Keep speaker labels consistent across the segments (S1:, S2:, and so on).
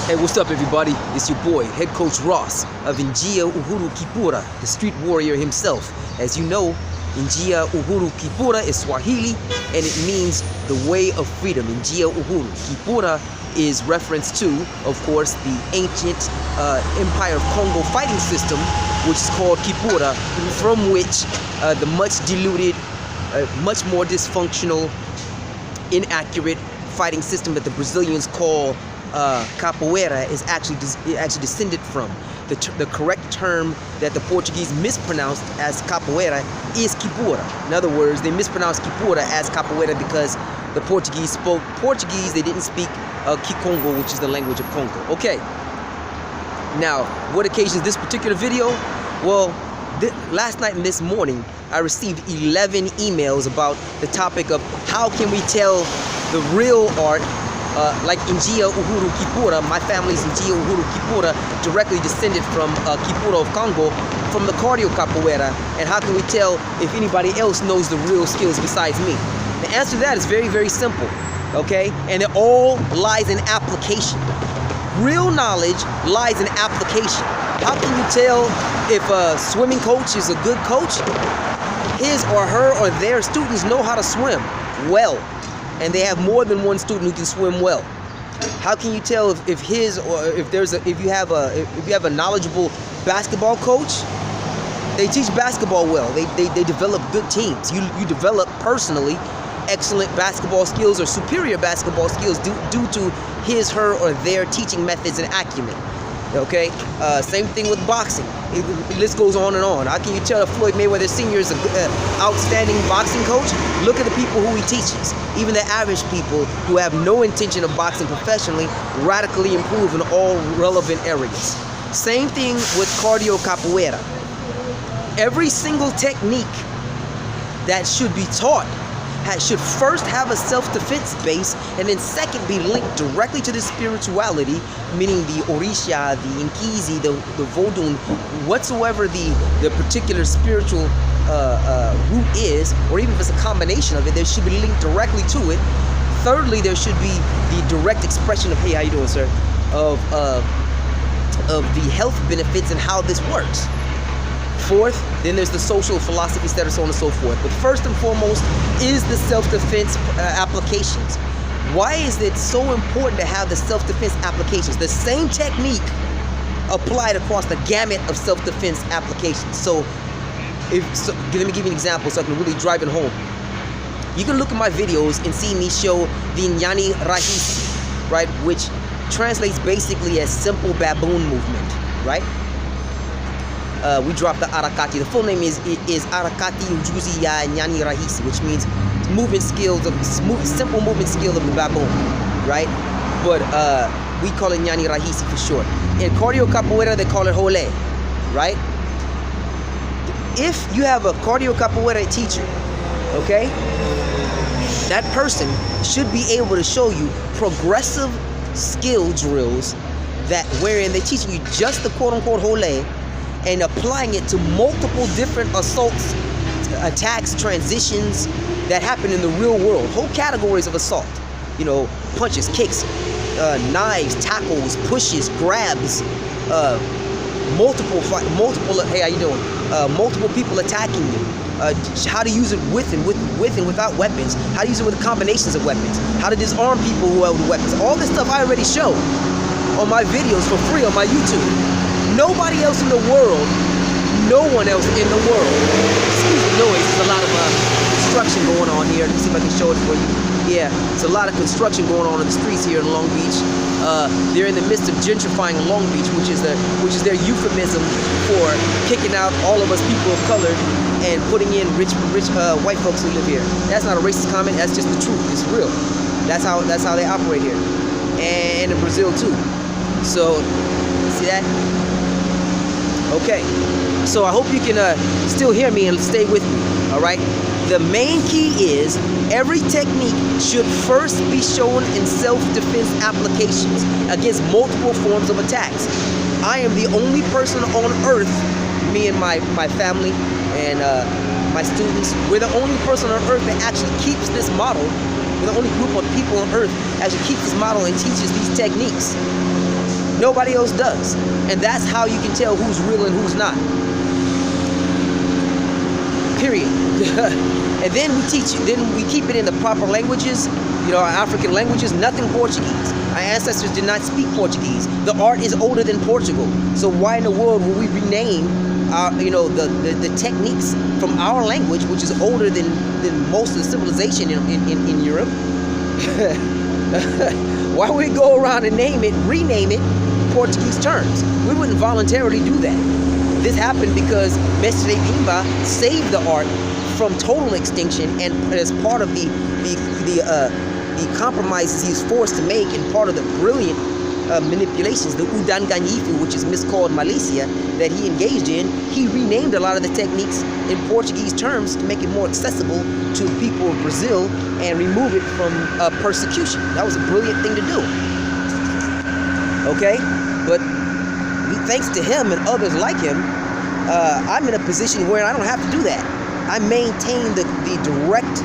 S1: Hey, what's up, everybody? It's your boy, Head Coach Ross of Njia Uhuru Capoeira, the street warrior himself. As you know, Njia Uhuru Capoeira is Swahili, and it means the way of freedom. Njia Uhuru Capoeira is reference to, of course, the ancient Empire of Congo fighting system, which is called Capoeira, from which the much diluted, much more dysfunctional, inaccurate fighting system that the Brazilians call Capoeira is actually descended from. The correct term that the Portuguese mispronounced as Capoeira is Capoeira. In other words, they mispronounced Capoeira as Capoeira because the Portuguese spoke Portuguese. They didn't speak Kikongo, which is the language of Congo. Okay. Now, what occasions this particular video? Well, last night and this morning, I received 11 emails about the topic of how can we tell the real art, like Njia Uhuru Capoeira. My family's Njia Uhuru Capoeira, directly descended from Capoeira of Congo, from the cardio Capoeira, and how can we tell if anybody else knows the real skills besides me? The answer to that is very, very simple, okay? And it all lies in application. Real knowledge lies in application. How can you tell if a swimming coach is a good coach? His or her or their students know how to swim well, and they have more than one student who can swim well. How can you tell if you have a knowledgeable basketball coach? They teach basketball well. They develop good teams. You develop personally excellent basketball skills or superior basketball skills due to his, her, or their teaching methods and acumen. Okay, same thing with boxing. The list goes on and on. How can you tell if Floyd Mayweather Sr. is an outstanding boxing coach? Look at the people who he teaches. Even the average people who have no intention of boxing professionally radically improve in all relevant areas. Same thing with cardio capoeira. Every single technique that should be taught should first have a self-defense base, and then second be linked directly to the spirituality, meaning the Orisha, the Inkizi, the Vodun, whatsoever the particular spiritual root is, or even if it's a combination of it, there should be linked directly to it. Thirdly, there should be the direct expression of, hey, how you doing, sir, of the health benefits and how this works. Fourth, then there's the social philosophies that are so on and so forth. But first and foremost is the self-defense applications. Why is it so important to have the self-defense applications? The same technique applied across the gamut of self-defense applications. So, let me give you an example so I can really drive it home. You can look at my videos and see me show the Nyani Rahisi, right? Which translates basically as simple baboon movement, right? We dropped the Arakati. The full name is Arakati Ujuzi Ya Nyani Rahisi, which means movement skills simple movement skill of the baboon, right? But we call it Nyani Rahisi for short. In cardio capoeira, they call it Hole, right? If you have a cardio capoeira teacher, okay, that person should be able to show you progressive skill drills wherein they're teaching you just the quote-unquote Hole, and applying it to multiple different assaults, attacks, transitions that happen in the real world. Whole categories of assault. You know, punches, kicks, knives, tackles, pushes, grabs, multiple, hey, how you doing? Multiple people attacking you. How to use it with and without weapons. How to use it with combinations of weapons. How to disarm people who have weapons. All this stuff I already show on my videos for free on my YouTube. Nobody else in the world, no one else in the world, excuse the noise, there's a lot of construction going on here. Let me see if I can show it for you. Yeah, there's a lot of construction going on in the streets here in Long Beach. They're in the midst of gentrifying Long Beach, which is their euphemism for kicking out all of us people of color and putting in rich white folks who live here. That's not a racist comment, that's just the truth. It's real. That's how they operate here. And in Brazil too. So, see that? Okay, so I hope you can still hear me and stay with me, all right? The main key is every technique should first be shown in self-defense applications against multiple forms of attacks. I am the only person on earth, me and my family and my students, we're the only person on earth that actually keeps this model. We're the only group of people on earth that actually keeps this model and teaches these techniques. Nobody else does. And that's how you can tell who's real and who's not. Period. And then we keep it in the proper languages, our African languages, nothing Portuguese. Our ancestors did not speak Portuguese. The art is older than Portugal. So why in the world would we rename the techniques from our language, which is older than most of the civilization in Europe? Why would we go around and rename it Portuguese terms? We wouldn't voluntarily do that. This happened because Mestre Pimba saved the art from total extinction, and as part of the compromises he's forced to make, and part of the brilliant manipulations, the udanganyifu, which is miscalled Malaysia, that he engaged in, he renamed a lot of the techniques in Portuguese terms to make it more accessible to the people of Brazil and remove it from persecution. That was a brilliant thing to do. Okay? But thanks to him and others like him, I'm in a position where I don't have to do that. I maintain the direct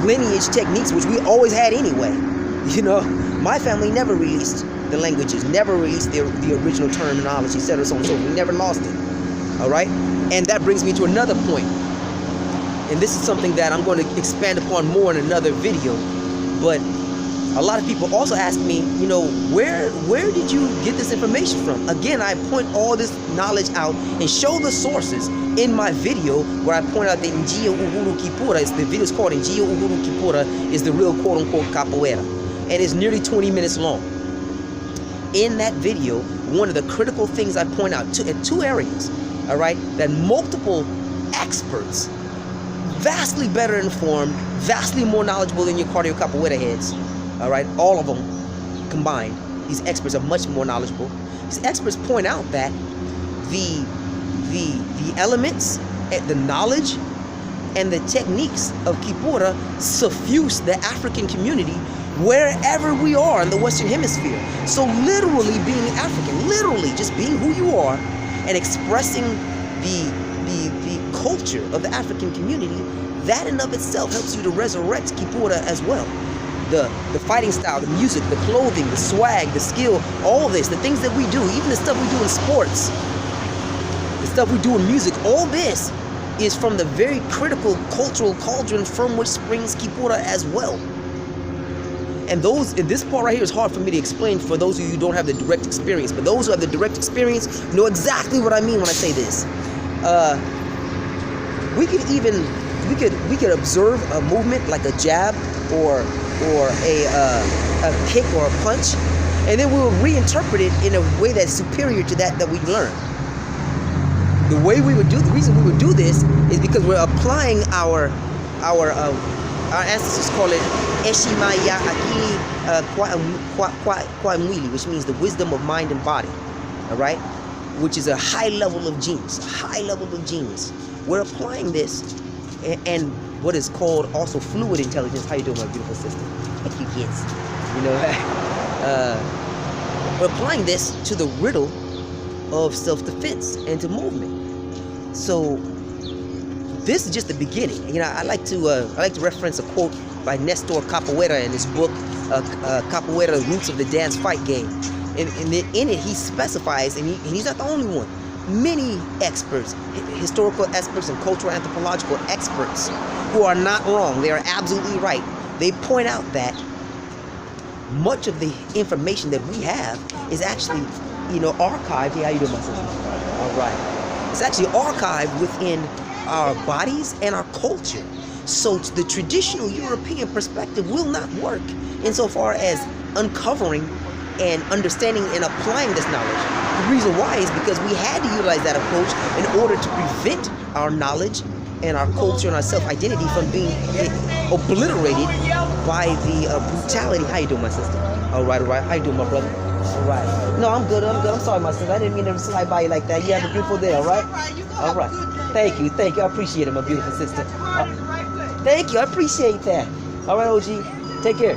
S1: lineage techniques, which we always had anyway. My family never released the languages, never released the original terminology, etc. So on and so forth. We never lost it. All right? And that brings me to another point. And this is something that I'm going to expand upon more in another video. But a lot of people also ask me, where did you get this information from? Again, I point all this knowledge out and show the sources in my video where I point out that Njia Uhuru Kipura, the video is called Njia Uhuru Kipura, is the real quote-unquote capoeira. And it's nearly 20 minutes long. In that video, one of the critical things I point out in two areas, all right, that multiple experts, vastly better informed, vastly more knowledgeable than your cardio capoeira heads, all right, all of them combined, these experts are much more knowledgeable. These experts point out that the elements, the knowledge, and the techniques of Kipura suffuse the African community wherever we are in the Western Hemisphere. So literally being African, literally just being who you are and expressing the culture of the African community, that in of itself helps you to resurrect Kipura as well. The fighting style, the music, the clothing, the swag, the skill, all this, the things that we do, even the stuff we do in sports, the stuff we do in music, all this is from the very critical cultural cauldron from which springs Kipura as well. And this part right here is hard for me to explain for those of you who don't have the direct experience. But those who have the direct experience know exactly what I mean when I say this. We could observe a movement like a jab or a kick or a punch, and then we'll reinterpret it in a way that's superior to that we learned. The reason we would do this is because we're applying our ancestors call it Eshimaya Akili Kwa Mwili, which means the wisdom of mind and body, all right? Which is a high level of genius, We're applying this and what is called also fluid intelligence. How you doing, my beautiful sister? Thank you, kids. We're applying this to the riddle of self-defense and to movement. So this is just the beginning. I like to reference a quote by Nestor Capoeira in his book Capoeira: The Roots of the Dance Fight Game. In it he specifies, and he's not the only one, many experts, historical experts and cultural anthropological experts who are not wrong. They are absolutely right. They point out that much of the information that we have is actually, archived. Hey, how you doing, my sister? All right. It's actually archived within our bodies and our culture. So the traditional European perspective will not work insofar as uncovering and understanding and applying this knowledge. The reason why is because we had to utilize that approach in order to prevent our knowledge and our culture and our self-identity from being obliterated by the brutality. How you doing, my sister? All right. How you doing, my brother? All right. No, I'm good. I'm sorry, my sister. I didn't mean to slide by you like that. You have a beautiful day, all right? All right. Thank you. I appreciate it, my beautiful sister. Thank you. I appreciate that. All right, OG. Take care.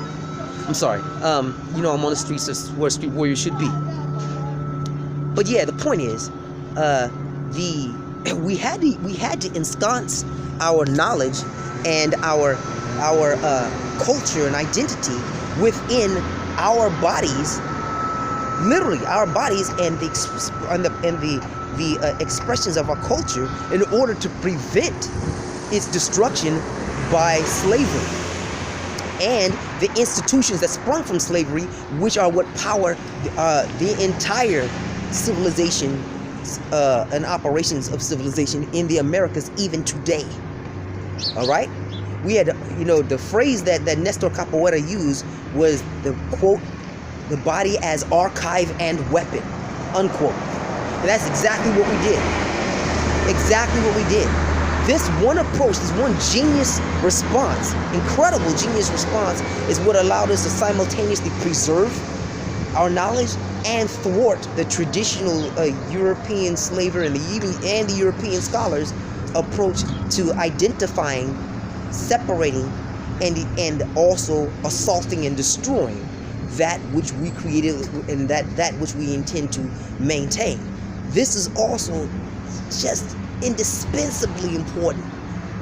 S1: I'm sorry. I'm on the streets where street warriors should be. But yeah, the point is, we had to ensconce our knowledge and our culture and identity within our bodies literally our bodies and the expressions of our culture in order to prevent its destruction by slavery and the institutions that sprung from slavery, which are what power the entire civilization and operations of civilization in the Americas even today. All right, we had, the phrase that Nestor Capoeira used was the quote, "the body as archive and weapon," unquote. And that's exactly what we did. Exactly what we did. This one approach, this one genius response, incredible genius response, is what allowed us to simultaneously preserve our knowledge and thwart the traditional European slaver and the European scholars' approach to identifying, separating, and also assaulting and destroying that which we created and that which we intend to maintain. This is also just indispensably important,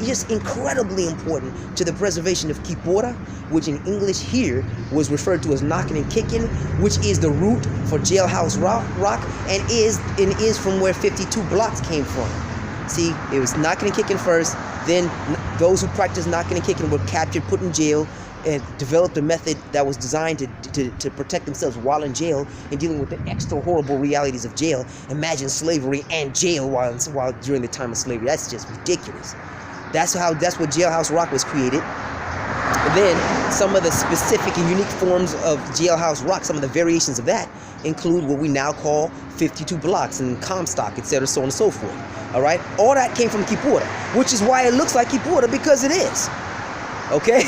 S1: just incredibly important to the preservation of Capoeira, which in English here was referred to as knocking and kicking, which is the root for jailhouse rock, and is from where 52 blocks came from. See, it was knocking and kicking first, then those who practiced knocking and kicking were captured, put in jail, and developed a method that was designed to protect themselves while in jail and dealing with the extra horrible realities of jail. Imagine slavery and jail while during the time of slavery. That's just ridiculous. That's what jailhouse rock was created. And then some of the specific and unique forms of jailhouse rock, some of the variations of that include what we now call 52 blocks and Comstock, etc., so on and so forth. All right, all that came from Capoeira, which is why it looks like Capoeira, because it is. Okay.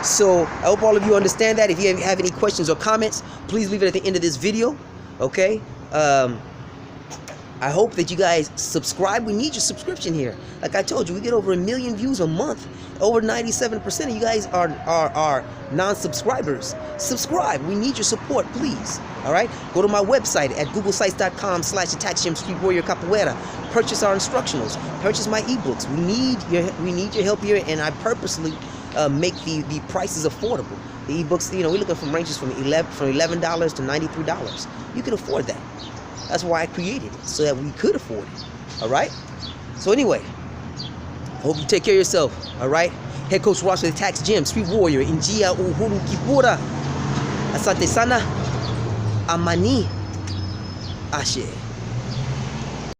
S1: So I hope all of you understand that. If you have any questions or comments, please leave it at the end of this video. Okay. I hope that you guys subscribe. We need your subscription here. Like I told you, we get over 1 million views a month. Over 97% of you guys are non-subscribers. Subscribe. We need your support, please. All right. Go to my website at googlesites.com/Attack Street Warrior Capoeira. Purchase our instructionals. Purchase my ebooks. We need your help here, and I purposely make the prices affordable. The ebooks, we're looking from ranges from $11 to $93. You can afford that. That's why I created it, so that we could afford it. All right. So anyway, I hope you take care of yourself. All right. Head Coach Ross with Attack Gym, Street Warrior, Njia Uhuru Capoeira. Asante sana. Amani. Ashe.